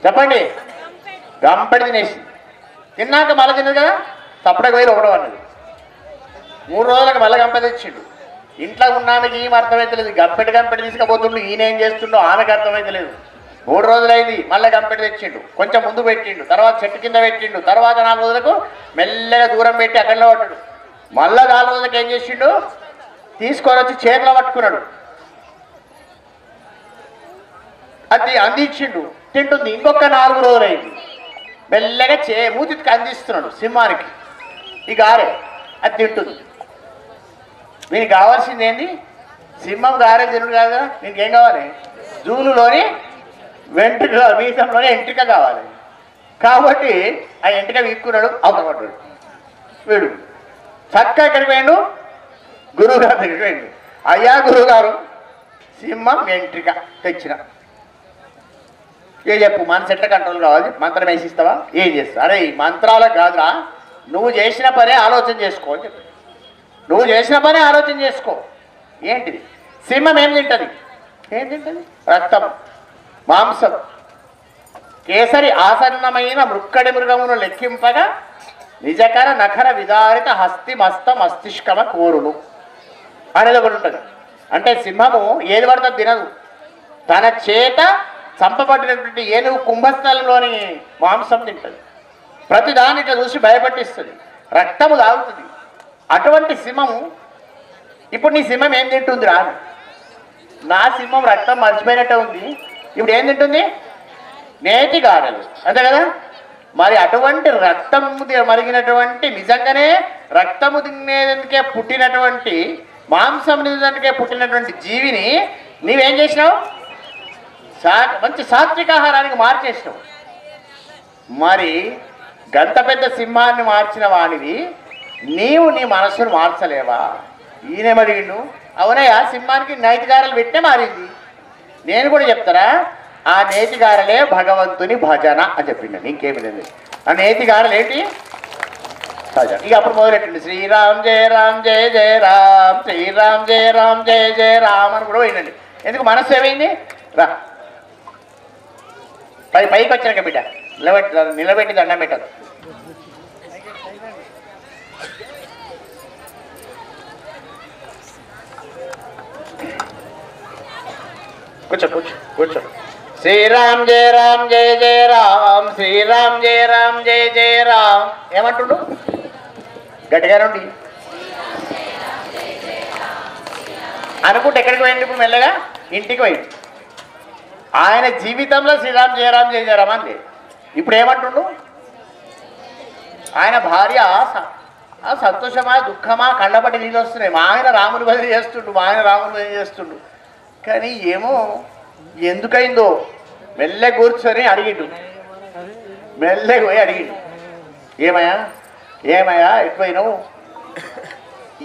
Speaker 1: చెప్పండి? గంపెడి తినేసి తిన్నాక మళ్ళీ తిన్నది కదా, తప్పడకు పోయి ఒకటో అన్నది. 3 రోజులకు మళ్ళీ గంపె తెచ్చిండు. ఇంట్లో ఉన్నామెకి ఏం అర్థమైతే లేదు. గంపెడి తీసుకుపోతుండు. ఈయన ఏం చేస్తుండో ఆమెకు అర్థమైతే లేదు. 3 రోజులైంది. మళ్ళీ గంపెడి తెచ్చిండు. కొంచెం ముందు పెట్టిండు, తర్వాత చెట్టు కింద పెట్టిండు, తర్వాత 4 రోజులకు మెల్లగా దూరం పెట్టి అక్కడలో పట్టాడు. మళ్ళీ 4 రోజులకు ఏం చేసిండు? తీసుకొని వచ్చి చేతిలో పట్టుకున్నాడు. అది అందించిండు, తింటుంది. ఇంకొక 4 రోజులైంది. మెల్లగా మూతికి అందిస్తున్నాడు సింహానికి. ఈ గారె అది తింటుంది. దీనికి కావాల్సింది ఏంటి? సింహం గారె తినడు కాదు. దీనికి ఏం కావాలి? జూలులోని వెంట్రుక, మీసంలోనే ఎంట్రిక కావాలి. కాబట్టి ఆ ఎంట్రిక వీక్కున్నాడు, అవతలపడ్డాడు. వీడు చక్కగా ఎక్కడికి పోయిండు? గురువుగారు దగ్గరికి పోయిండు. అయ్యా గురువుగారు, సింహం ఎంట్రిక తెచ్చిన. ఏ చెప్పు, మనసు ఎట్లా కంట్రోల్ కావాలి? మంత్రం వేసిస్తావా? ఏం చేస్తావు? అరే ఈ మంత్రాలకు కాదురా, నువ్వు చేసిన పనే ఆలోచన చేసుకో అని చెప్పి. నువ్వు చేసిన పనే ఆలోచన చేసుకో. ఏంటిది? సింహం ఏం తింటుంది? రక్తం, మాంసం. కేసరి ఆసన్నమైన మృక్కడి మృగమును లెక్కింపగా నిజకర నఖర విదారిత హస్తి మస్త మస్తిష్కమ కోరును అనేది ఒకటి ఉంటుంది. అంటే సింహము ఏది పడితే తినదు. తన చేత చంపబడినటువంటి ఏనుగు కుంభస్థలంలోని మాంసం తింటుంది. ప్రతి దాన్ని ఇట్లా చూసి భయపట్టిస్తుంది. రక్తము తాగుతుంది. అటువంటి సింహము ఇప్పుడు నీ సింహం ఏం తింటుంది రా? నా సింహం రక్తం మర్చిపోయినట్టే ఉంది. ఇప్పుడు ఏం తింటుంది? నేతి గారెలు, అంతే కదా. మరి అటువంటి రక్తము మరిగినటువంటి, నిజంగానే రక్తము తినేందుకే పుట్టినటువంటి, మాంసం తినేందుకే పుట్టినటువంటి జీవిని నీవేం చేసినావు? మంచి సాత్వికాహారానికి మార్చేసినావు. మరి గంత పెద్ద సింహాన్ని మార్చిన వాడివి నీవు నీ మనస్సును మార్చలేవా? ఈయనేమడిగిండు? అవునయ్యా, సింహానికి నేతిగారలు పెట్టే మారింది. నేను కూడా చెప్తారా? ఆ నేతిగారలే భగవంతుని భజన అని చెప్పిండు. ఇంకేమి లేదు. ఆ నేతిగారలు ఏంటి? భజన. ఇక అప్పుడు మొదలెట్టండి. శ్రీరామ్ జయ రామ్ జయ జయ రామ్, శ్రీరామ్ జయ రామ్ జయ జయ రామ్ అని కూడా పోయిందండి. ఎందుకు? మనస్సు ఏమైంది? రా పైకి వచ్చినాక బిడ్డ నిలబెట్టి దండం పెట్టదు. కూర్చో. శ్రీరామ్ జయ రామ్ జయ జయ రామ్, శ్రీరామ్ జయ రామ్ జయ జయ రామ్. ఏమంటుండు? గట్టిగా నుండి అనుకుంటే ఎక్కడికి పోయింది? ఇప్పుడు మెల్లగా ఇంటికి పోయింది. ఆయన జీవితంలో శ్రీరామ్ జయ రామ్ జయ జయ రామ్ అంది. ఇప్పుడు ఏమంటుండు? ఆయన భార్య సంతోషమా దుఃఖమా కళ్ళబట్టి నీళ్ళు వస్తున్నాయి. మా ఆయన రాముని బదిలీ చేస్తుండు. కానీ ఏమో ఎందుకైందో మెల్లె కూర్చొని అడిగిండు. మెల్లె పోయి అడిగిండు, ఏమయ్యా ఎక్కువైనావు?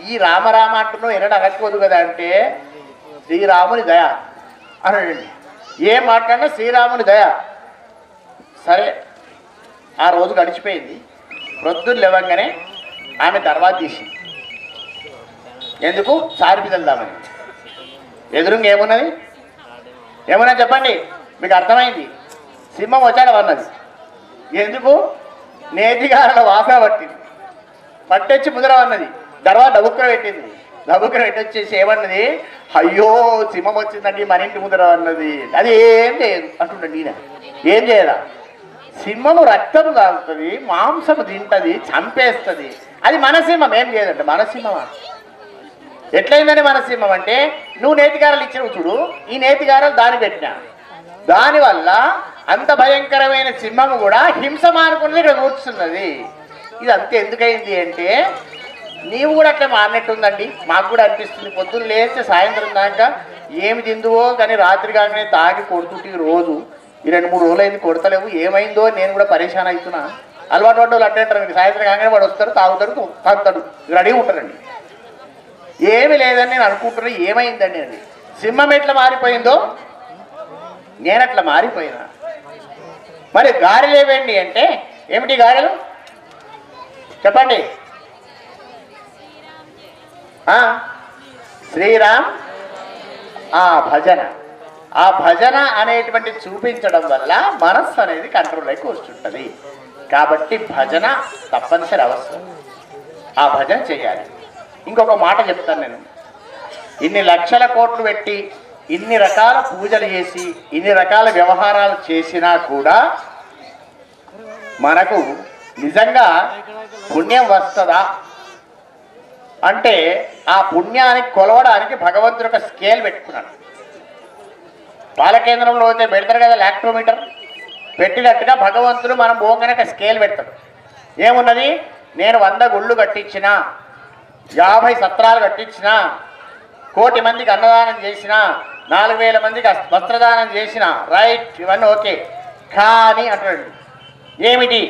Speaker 1: ఈ రామరామ అంటున్నావు, ఎన్నడూ అగట్టుకోదు కదా అంటే శ్రీరాముని దయ. అనండి. ఏం మాట్లాడినా శ్రీరాముని దయ. సరే, ఆ రోజు గడిచిపోయింది. ప్రొద్దున లేవంగానే ఆమె తర్వాత తీసింది. ఎందుకు? సారి పిదల్దామని. ఎదురుగా ఏమున్నది? ఏమున్నది చెప్పండి, మీకు అర్థమైంది. సింహం వచ్చాడు అన్నది. ఎందుకు? నేతిగారల వాసన పట్టింది. పట్టొచ్చి ముద్ర అన్నది. తర్వాత డబుక్కున పెట్టింది. డబుక్కున పెట్టొచ్చేసి ఏమన్నది? అయ్యో సింహం వచ్చిందండి మన ఇంటి ముద్ర అన్నది. అది ఏం చేయదు అంటుండండి. ఈయన ఏం చేయదా? సింహము రక్తం తాగుతుంది, మాంసము తింటుంది, చంపేస్తుంది. అది మన సింహం ఏం చేయదంటే మన సింహమా? ఎట్లయిందని మన సింహం అంటే, నువ్వు నేతిగారలు ఇచ్చినవు చూడు, ఈ నేతిగారలు దాని పెట్టినా, దానివల్ల అంత భయంకరమైన సింహము కూడా హింస మానుకున్నది ఇక్కడ కూర్చున్నది. ఇది అంతే ఎందుకైంది అంటే, నీవు కూడా అట్లా మారినట్టుందండి. మాకు కూడా అనిపిస్తుంది. పొద్దున్న లేస్తే సాయంత్రం దాకా ఏమి తిందువో కానీ రాత్రి కాగానే తాగి కొడుతుంటే రోజు ఈ 2-3 రోజులు అయింది కొడతలేవు, ఏమైందో నేను కూడా పరేషాన్ అవుతున్నా. అలవాటు పడ్డ వాళ్ళు అట్టే అంటారు. సాయంత్రం కాగానే వాడు వస్తారు, తాగుతాడు, రెడీ ఉంటారండి. ఏమి లేదని నేను అనుకుంటున్నా. ఏమైందండి అది? సింహం ఎట్లా మారిపోయిందో నేనట్లా మారిపోయినా. మరి గారెలు ఏవేండి అంటే ఏమిటి గారెలు చెప్పండి? శ్రీరామ్ భజన. ఆ భజన అనేటువంటి చూపించడం వల్ల మనస్సు అనేది కంట్రోల్ అయి కూర్చుంటుంది. కాబట్టి భజన తప్పనిసరి అవసరం. ఆ భజన చేయాలి. ఇంకొక మాట చెప్తాను నేను. ఇన్ని లక్షల కోట్లు పెట్టి ఇన్ని రకాల పూజలు చేసి ఇన్ని రకాల వ్యవహారాలు చేసినా కూడా మనకు నిజంగా పుణ్యం వస్తుందా అంటే, ఆ పుణ్యానికి కొలవడానికి భగవంతుడు ఒక స్కేల్ పెట్టుకున్నాడు. బాలకేంద్రంలో అయితే పెడతారు కదా లాక్టోమీటర్, పెట్టినట్టుగా భగవంతుడు మనం పోగానే ఒక స్కేల్ పెడతాడు. ఏమున్నది? నేను 100 గుళ్ళు కట్టించిన, 50 సత్రాలు కట్టించిన, 1 కోటి మందికి అన్నదానం చేసిన, 4000 మందికి వస్త్రదానం చేసిన, రైట్, ఇవన్నీ ఓకే. కానీ అంటాడు, ఏమిటి? 1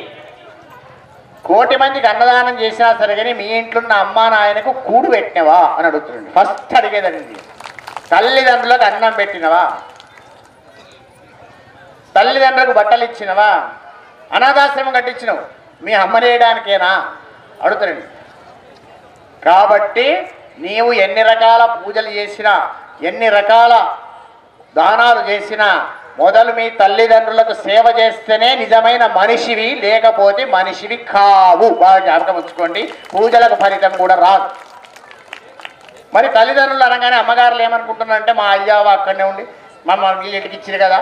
Speaker 1: కోటి మందికి అన్నదానం చేసినా సరే కానీ మీ ఇంట్లో ఉన్న అమ్మా నాయనకు కూడు పెట్టినవా అని అడుగుతున్నాడు. ఫస్ట్ అడిగేదండి, తల్లిదండ్రులకు అన్నం పెట్టినవా? తల్లిదండ్రులకు బట్టలు ఇచ్చినవా? అనాథాశ్రమం కట్టించినవు, మీ అమ్మని వేయడానికేనా అడుగుతారండి. కాబట్టి నీవు ఎన్ని రకాల పూజలు చేసినా, ఎన్ని రకాల దానాలు చేసినా, మొదలు మీ తల్లిదండ్రులకు సేవ చేస్తేనే నిజమైన మనిషివి, లేకపోతే మనిషివి కావు. బాగా జ్ఞాపకం ఉంచుకోండి. పూజలకు ఫలితం కూడా రాదు. మరి తల్లిదండ్రులు అనగానే అమ్మగారులు ఏమనుకుంటున్నారంటే, మా అయ్యావ అక్కడనే ఉండి మమ్మల్ని ఇంటికి ఇచ్చారు కదా.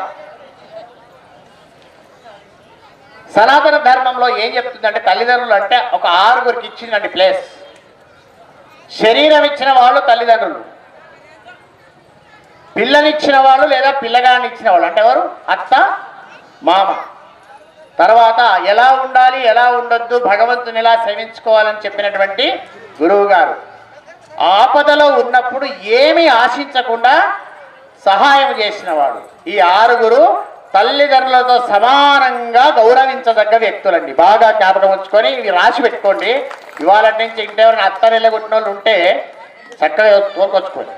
Speaker 1: సనాతన ధర్మంలో ఏం చెప్తుందంటే, తల్లిదండ్రులు అంటే ఒక 6గురికి ఇచ్చిందండి ప్లేస్. శరీరం ఇచ్చిన వాళ్ళు తల్లిదండ్రులు, పిల్లనిచ్చిన వాళ్ళు లేదా పిల్లగాన్ని ఇచ్చిన వాళ్ళు అంటే ఎవరు? అత్త మామ. తర్వాత ఎలా ఉండాలి, ఎలా ఉండొద్దు, భగవంతుని ఎలా సేవించుకోవాలని చెప్పినటువంటి గురువు గారు. ఆపదలో ఉన్నప్పుడు ఏమీ ఆశించకుండా సహాయం చేసిన వాడు. ఈ 6గురు తల్లిదండ్రులతో సమానంగా గౌరవించదగ్గ వ్యక్తులండి. బాగా జ్ఞాపకం ఉంచుకొని ఇవి రాసి పెట్టుకోండి. ఇవాళ నుంచి ఇంకెవరైనా అత్త నిలగొట్టిన వాళ్ళు ఉంటే చక్కగా తోలుకొచ్చుకోండి.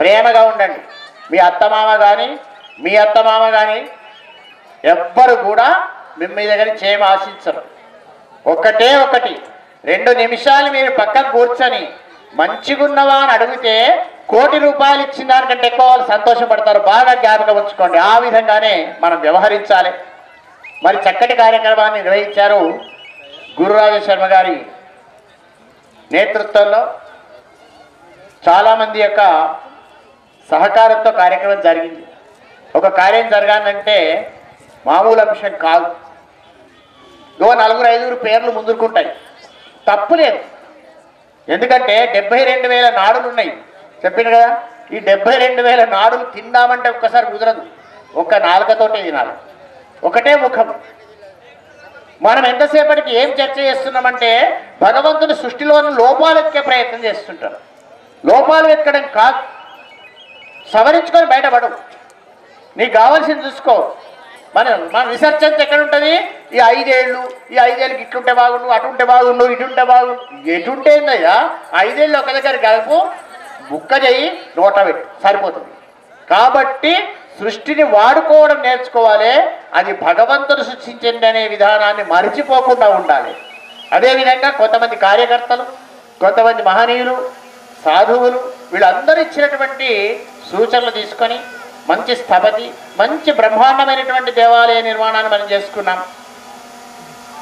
Speaker 1: ప్రేమగా ఉండండి. మీ అత్తమామ కానీ మీ అత్తమామ కానీ ఎవ్వరు కూడా మీ దగ్గర చేయమ ఆశించరు. ఒకటే ఒకటి 2 నిమిషాలు మీరు పక్కకు కూర్చొని మంచిగున్నవా అని అడిగితే 1 కోటి రూపాయలు ఇచ్చిన దానికంటే ఎక్కువ వాళ్ళు సంతోషపడతారు. బాగా జ్ఞాపకం ఉంచుకోండి. ఆ విధంగానే మనం వ్యవహరించాలి. మరి చక్కటి కార్యక్రమాన్ని నిర్వహించారు గురురాజ శర్మ గారి నేతృత్వంలో. చాలామంది యొక్క సహకారంతో కార్యక్రమం జరిగింది. ఒక కార్యం జరగాలంటే మామూలు అంశం కాదు. 4-5 పేర్లు ముందుకుంటాయి, తప్పు లేదు. ఎందుకంటే 72,000 నాడులు ఉన్నాయి చెప్పిన కదా. ఈ 72,000 నాడులు తిందామంటే ఒక్కసారి కుదరదు. ఒక్క నాలుకతోటే తినాలి, ఒకటే ముఖం. మనం ఎంతసేపటికి ఏం చర్చ చేస్తున్నామంటే, భగవంతుని సృష్టిలోని లోపాలు వెతికే ప్రయత్నం చేస్తుంటారు. లోపాలు వెతకడం కాదు, సవరించుకొని బయటపడు. నీకు కావాల్సింది చూసుకో. మన రీసెర్చ్ అంతా ఎక్కడ ఉంటుంది? ఈ 5 ఏళ్ళు, ఈ 5 ఏళ్ళకి ఇట్లుంటే బాగుండు, అటుంటే బాగుండు, ఇటుంటే బాగుండు. ఎటుంటే ఏందయ్యా? 5 ఏళ్ళు ఒక దగ్గర కలుపు, బుక్క చెయ్యి, నోట పెట్టు, సరిపోతుంది. కాబట్టి సృష్టిని వాడుకోవడం నేర్చుకోవాలి. అది భగవంతుడు సృష్టించండి అనే విధానాన్ని మరిచిపోకుండా ఉండాలి. అదేవిధంగా కొంతమంది కార్యకర్తలు, కొంతమంది మహనీయులు, సాధువులు వీళ్ళందరూ ఇచ్చినటువంటి సూచనలు తీసుకొని మంచి స్థపతి, మంచి బ్రహ్మాండమైనటువంటి దేవాలయ నిర్మాణాన్ని మనం చేసుకున్నాం.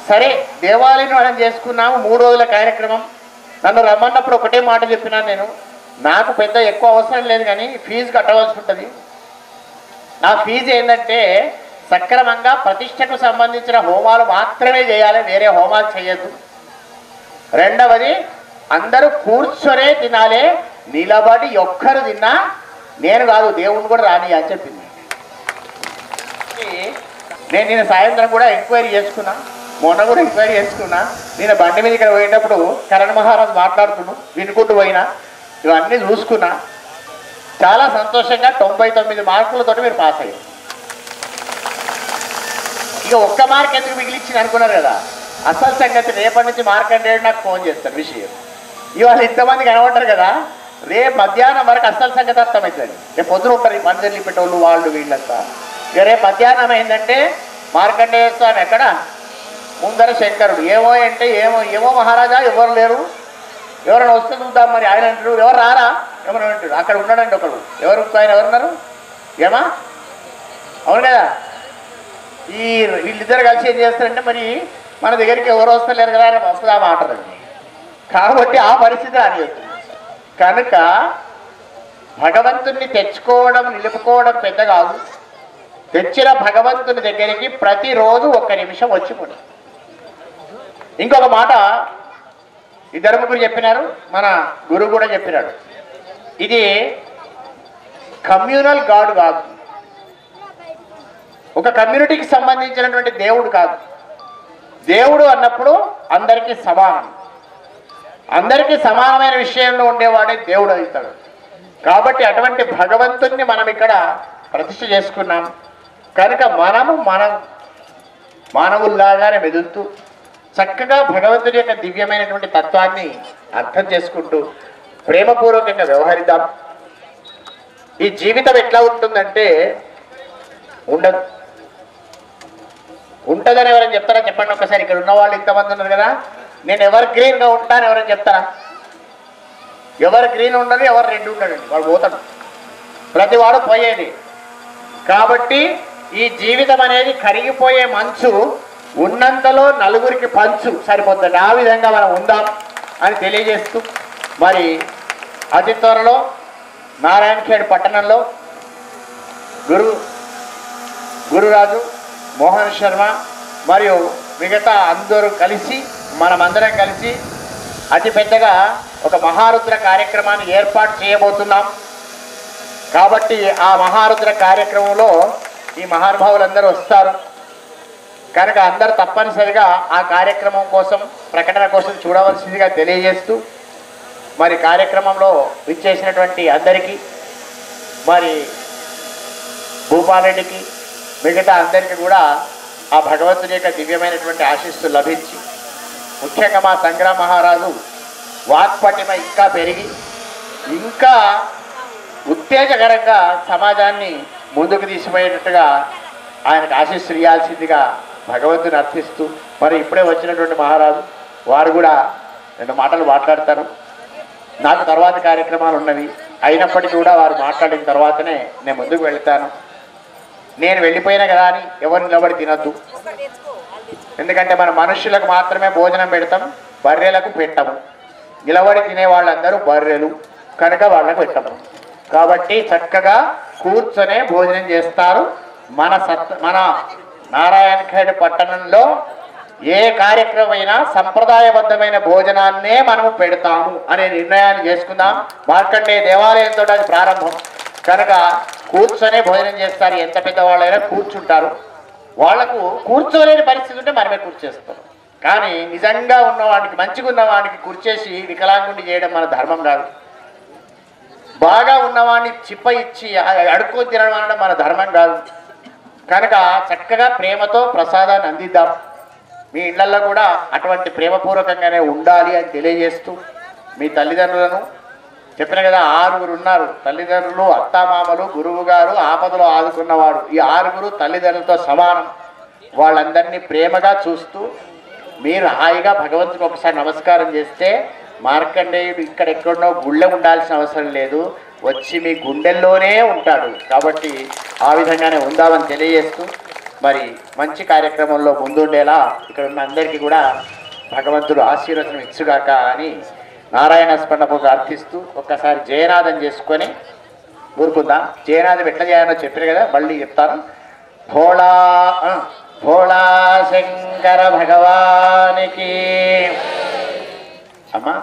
Speaker 1: సరే, దేవాలయ నిర్మాణం చేసుకున్నాము. 3 రోజుల కార్యక్రమం. నన్ను రమ్మన్నప్పుడు ఒకటే మాట చెప్పినాను నేను, నాకు పెద్ద ఎక్కువ అవసరం లేదు కానీ ఫీజు కట్టవలసి ఉంటుంది. నా ఫీజు ఏంటంటే సక్రమంగా ప్రతిష్టకు సంబంధించిన హోమాలు మాత్రమే చేయాలి, వేరే హోమాలు చేయొద్దు. రెండవది, అందరూ కూర్చొనే తినాలి, నిలబడి ఒక్కరు తిన్నా నేను కాదు దేవుణ్ణి కూడా రాని అని చెప్పింది. నేను సాయంత్రం కూడా ఎంక్వైరీ చేసుకున్నా, మొన్న కూడా ఎంక్వైరీ చేసుకున్నా. నేను బండి మీద ఇక్కడ పోయేటప్పుడు కరణ్ మహారాజ్ మాట్లాడుతున్నాను, వినుకుంటూ పోయినా, ఇవన్నీ చూసుకున్నా. చాలా సంతోషంగా 99 మార్కులతో మీరు పాస్ అయ్యారు. ఇక ఒక్క మార్క్ ఎందుకు మిగిలిచ్చింది అనుకున్నారు కదా. అసలు సంగతి రేపటి నుంచి మార్కండేయుడు నాకు ఫోన్ చేస్తాను విషయం. ఇవాళ ఇంతమంది కనబడ్డారు కదా, రేపు మధ్యాహ్నం వరకు అసలు సంగతి అర్థమవుతుంది. రేపు పొద్దున ఉంటారు ఈ పందిర్లు పెట్టేవాళ్ళు వాళ్ళు వీళ్ళంతా. ఇక రేపు మధ్యాహ్నం ఏంటంటే మార్కండేయ స్వామి ఎక్కడ ముందర శంకరుడు. ఏమో అంటే ఏమో మహారాజా ఎవరు లేరు, ఎవరైనా వస్తే చూద్దాం మరి. ఆయన అంటారు ఎవరు రారా, ఎవరు అంటారు అక్కడ ఉన్నాడండి ఒకడు. ఆయన ఎవరున్నారు ఏమా, అవును కదా. వీళ్ళిద్దరు కలిసి ఏం చేస్తారంటే మరి మన దగ్గరికి ఎవరు వస్తలేరు కదా అని వస్తుందా మాటలండి. కాబట్టి ఆ పరిస్థితి అనిపిస్తుంది. కనుక భగవంతుణ్ణి తెచ్చుకోవడం, నిలుపుకోవడం పెద్ద కాదు. తెచ్చిన భగవంతుని దగ్గరికి ప్రతిరోజు 1 నిమిషం వచ్చిపోయి. ఇంకొక మాట ఇద్దరు ముగ్గురు చెప్పినారు, మన గురువు కూడా చెప్పినాడు. ఇది కమ్యూనల్ గాడ్ కాదు, ఒక కమ్యూనిటీకి సంబంధించినటువంటి దేవుడు కాదు. దేవుడు అన్నప్పుడు అందరికీ సమానం, అందరికీ సమానమైన విషయంలో ఉండేవాడే దేవుడు అవుతాడు. కాబట్టి అటువంటి భగవంతుణ్ణి మనం ఇక్కడ ప్రతిష్ఠ చేసుకున్నాం. కనుక మనం మానవుల్లాగానే మెదులుతూ చక్కగా భగవంతుడి యొక్క దివ్యమైనటువంటి తత్వాన్ని అర్థం చేసుకుంటూ ప్రేమపూర్వకంగా వ్యవహరిద్దాం. ఈ జీవితం ఎట్లా ఉంటుందంటే ఉండదు. ఉంటుందని ఎవరైనా చెప్తారా చెప్పండి ఒకసారి. ఇక్కడ ఉన్న వాళ్ళు ఇంతమంది ఉన్నారు కదా, నేను ఎవరు గ్రీన్గా ఉంటాను ఎవరైనా చెప్తారా? ఎవరు గ్రీన్ ఉండదు, ఎవరు రెడ్ ఉండడండి, వాడు పోతాడు. ప్రతివాడు పోయేది. కాబట్టి ఈ జీవితం అనేది కరిగిపోయే మంచు, ఉన్నంతలో నలుగురికి పంచు సరిపోతుంది. ఆ విధంగా మనం ఉందాం అని తెలియజేస్తూ మరి అతి త్వరలో నారాయణఖేడ్ పట్టణంలో గురురాజు మోహన్ శర్మ మరియు మిగతా అందరూ కలిసి మనమందరం కలిసి అతి పెద్దగా ఒక మహారుద్ర కార్యక్రమాన్ని ఏర్పాటు చేయబోతున్నాం. కాబట్టి ఆ మహారుద్ర కార్యక్రమంలో ఈ మహానుభావులందరూ వస్తారు. కనుక అందరూ తప్పనిసరిగా ఆ కార్యక్రమం కోసం, ప్రకటన కోసం చూడవలసిందిగా తెలియజేస్తూ మరి కార్యక్రమంలో విచ్చేసినటువంటి అందరికీ, మరి భూపాలరెడ్డికి, మిగతా అందరికీ కూడా ఆ భగవంతుని యొక్క దివ్యమైనటువంటి ఆశీస్సులు లభించి, ముఖ్యంగా మా సంగ్రామ మహారాజు వాక్పటిమ ఇంకా పెరిగి ఇంకా ఉత్తేజకరంగా సమాజాన్ని ముందుకు తీసిపోయేటట్టుగా ఆయనకు ఆశీస్సులు ఇవ్వాల్సిందిగా భగవంతుని అర్థిస్తూ, మరి ఇప్పుడే వచ్చినటువంటి మహారాజు వారు కూడా 2 మాటలు మాట్లాడతారు. నాకు తర్వాత కార్యక్రమాలు ఉన్నవి, అయినప్పటికీ కూడా వారు మాట్లాడిన తర్వాతనే నేను ముందుకు వెళ్తాను. నేను వెళ్ళిపోయినా కదా అని ఎవరు నిలబడి తినద్దు. ఎందుకంటే మన మనుషులకు మాత్రమే భోజనం పెడతాం, బర్రెలకు పెట్టము. నిలబడి తినే వాళ్ళందరూ బర్రెలు కనుక వాళ్ళకు పెట్టము. కాబట్టి చక్కగా కూర్చొనే భోజనం చేస్తారు. మన నారాయణఖేడ్ పట్టణంలో ఏ కార్యక్రమమైనా సంప్రదాయబద్ధమైన భోజనాన్నే మనము పెడతాము అనే నిర్ణయాన్ని చేసుకుందాం. మార్కండేయ దేవాలయంతో అది ప్రారంభం కనుక కూర్చొనే భోజనం చేస్తారు. ఎంత పెద్దవాళ్ళైనా కూర్చుంటారు. వాళ్లకు కూర్చోలేని పరిస్థితి ఉంటే మనమే కూర్చేస్తాం. కానీ నిజంగా ఉన్నవాడికి, మంచిగా ఉన్నవాడికి కూర్చేసి వికలాంగుని చేయడం మన ధర్మం కాదు. బాగా ఉన్నవాడిని చిప్ప ఇచ్చి అడుక్కొని తినడం అనడం మన ధర్మం కాదు. కనుక చక్కగా ప్రేమతో ప్రసాదాన్ని అందిద్దాం. మీ ఇళ్లలో కూడా అటువంటి ప్రేమపూర్వకంగానే ఉండాలి అని తెలియజేస్తూ మీ తల్లిదండ్రులను, చెప్పిన కదా 6 ఉన్నారు తల్లిదండ్రులు, అత్తామామలు, గురువు గారు, ఆపదలో ఆదుకున్నవాడు. ఈ 6 తల్లిదండ్రులతో సమానం. వాళ్ళందరినీ ప్రేమగా చూస్తూ మీరు హాయిగా భగవంతుడికి ఒకసారి నమస్కారం చేస్తే మార్కండేయుడు ఇక్కడెక్కడో గుళ్ళె ఉండాల్సిన అవసరం లేదు, వచ్చి మీ గుండెల్లోనే ఉంటాడు. కాబట్టి ఆ విధంగానే ఉందామని తెలియజేస్తూ మరి మంచి కార్యక్రమంలో ముందుండేలా ఇక్కడ ఉన్న అందరికీ కూడా భగవంతుడు ఆశీర్వచనం ఇచ్చుగాక అని నారాయణ స్మరణకు ప్రార్థిస్తూ ఒక్కసారి జయనాదం చేసుకొని ఊరుకుందాం. జయనాదం ఎట్లా చేయాలో చెప్పారు కదా, మళ్ళీ చెప్తాను. భోళా భోళా శంకర భగవానికి. అమ్మా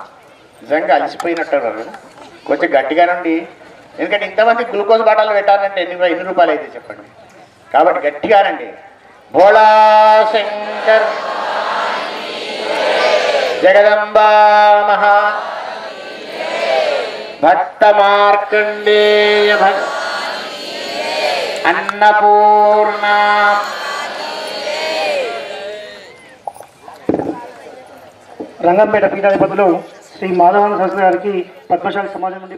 Speaker 1: నిజంగా అలసిపోయినట్టున్నారు కదా, కొంచెం గట్టిగా నుండి, ఎందుకంటే ఇంతమంది గ్లూకోజ్ బాటలు పెట్టాలంటే ఎన్ని రూపాయలు అయితే చెప్పండి. కాబట్టి గట్టిగానండి. భోళా శంకర్ జగదంబా మహా భక్త మార్కండేయ అన్నపూర్ణ.
Speaker 3: రంగంపేట పీఠాధిపతులు శ్రీ మాధవానంద శాస్త్రి గారికి పద్మశాలి సమాజం నుండి